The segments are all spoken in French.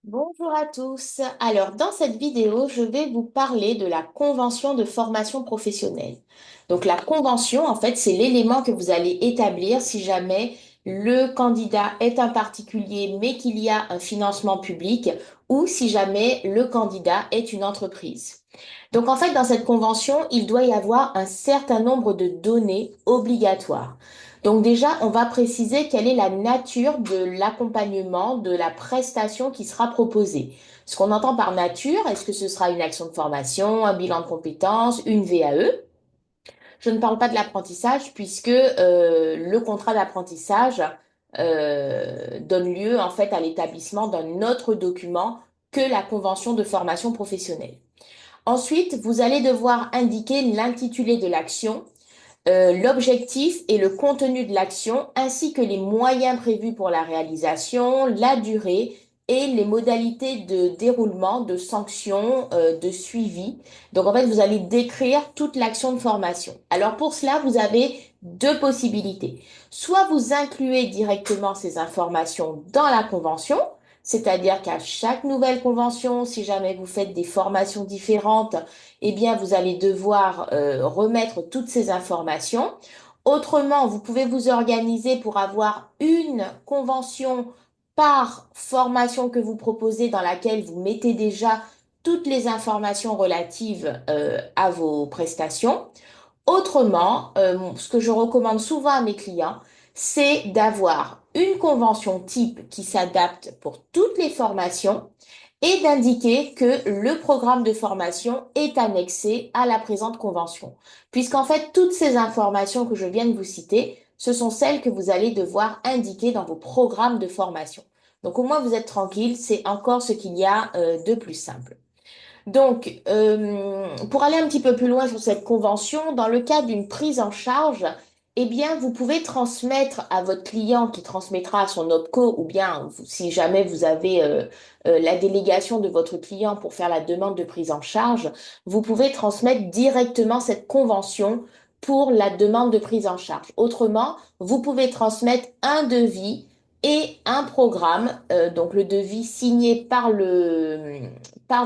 Bonjour à tous. Alors, dans cette vidéo, je vais vous parler de la convention de formation professionnelle. Donc, la convention, en fait, c'est l'élément que vous allez établir si jamais le candidat est un particulier, mais qu'il y a un financement public, ou si jamais le candidat est une entreprise. Donc, en fait, dans cette convention, il doit y avoir un certain nombre de données obligatoires. Donc déjà, on va préciser quelle est la nature de l'accompagnement, de la prestation qui sera proposée. Ce qu'on entend par nature, est-ce que ce sera une action de formation, un bilan de compétences, une VAE? Je ne parle pas de l'apprentissage puisque le contrat d'apprentissage donne lieu en fait à l'établissement d'un autre document que la convention de formation professionnelle. Ensuite, vous allez devoir indiquer l'intitulé de l'action, l'objectif et le contenu de l'action, ainsi que les moyens prévus pour la réalisation, la durée et les modalités de déroulement, de sanctions, de suivi. Donc en fait, vous allez décrire toute l'action de formation. Alors pour cela, vous avez deux possibilités. Soit vous incluez directement ces informations dans la convention, c'est-à-dire qu'à chaque nouvelle convention, si jamais vous faites des formations différentes, eh bien, vous allez devoir remettre toutes ces informations. Autrement, vous pouvez vous organiser pour avoir une convention par formation que vous proposez dans laquelle vous mettez déjà toutes les informations relatives à vos prestations. Autrement, ce que je recommande souvent à mes clients, c'est d'avoir une convention type qui s'adapte pour toutes les formations et d'indiquer que le programme de formation est annexé à la présente convention. Puisqu'en fait, toutes ces informations que je viens de vous citer, ce sont celles que vous allez devoir indiquer dans vos programmes de formation. Donc au moins, vous êtes tranquille, c'est encore ce qu'il y a de plus simple. Donc, pour aller un petit peu plus loin sur cette convention, dans le cas d'une prise en charge, eh bien, vous pouvez transmettre à votre client qui transmettra à son OPCO, ou bien si jamais vous avez la délégation de votre client pour faire la demande de prise en charge, vous pouvez transmettre directement cette convention pour la demande de prise en charge. Autrement, vous pouvez transmettre un devis et un programme, donc le devis signé par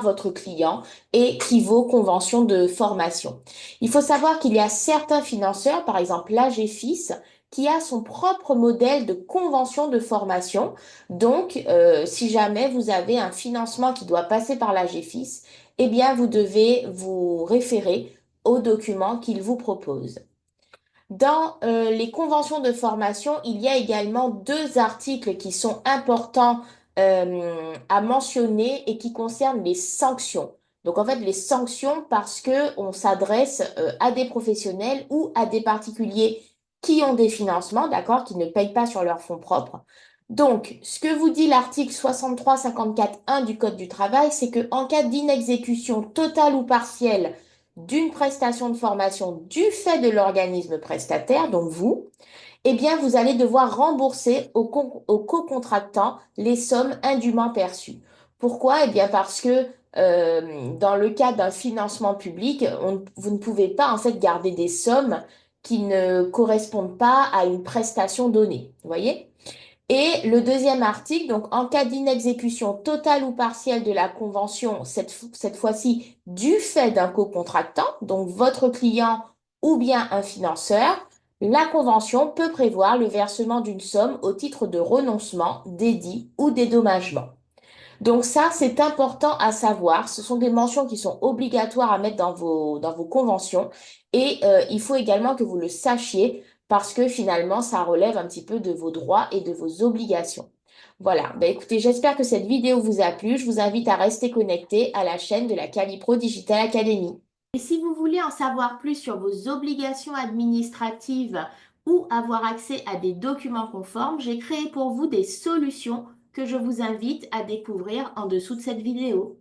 votre client et qui vaut convention de formation. Il faut savoir qu'il y a certains financeurs, par exemple l'AGFIS, qui a son propre modèle de convention de formation. Donc, si jamais vous avez un financement qui doit passer par l'AGFIS, eh bien, vous devez vous référer aux documents qu'il vous propose. Dans les conventions de formation, il y a également deux articles qui sont importants à mentionner et qui concernent les sanctions. Donc en fait, les sanctions parce que on s'adresse à des professionnels ou à des particuliers qui ont des financements, d'accord, qui ne payent pas sur leurs fonds propres. Donc, ce que vous dit l'article 63-54-1 du Code du travail, c'est que en cas d'inexécution totale ou partielle d'une prestation de formation du fait de l'organisme prestataire, donc vous, eh bien, vous allez devoir rembourser au co-contractant les sommes indûment perçues. Pourquoi? Eh bien, parce que dans le cas d'un financement public, vous ne pouvez pas en fait garder des sommes qui ne correspondent pas à une prestation donnée. Vous voyez? Et le deuxième article, donc en cas d'inexécution totale ou partielle de la convention, cette fois-ci du fait d'un co-contractant, donc votre client ou bien un financeur, la convention peut prévoir le versement d'une somme au titre de renoncement, d'édit ou dédommagement. Donc ça, c'est important à savoir. Ce sont des mentions qui sont obligatoires à mettre dans vos conventions et il faut également que vous le sachiez parce que finalement, ça relève un petit peu de vos droits et de vos obligations. Voilà. Ben, écoutez, j'espère que cette vidéo vous a plu. Je vous invite à rester connecté à la chaîne de la Calipro Digital Academy. Et si vous voulez en savoir plus sur vos obligations administratives ou avoir accès à des documents conformes, j'ai créé pour vous des solutions que je vous invite à découvrir en dessous de cette vidéo.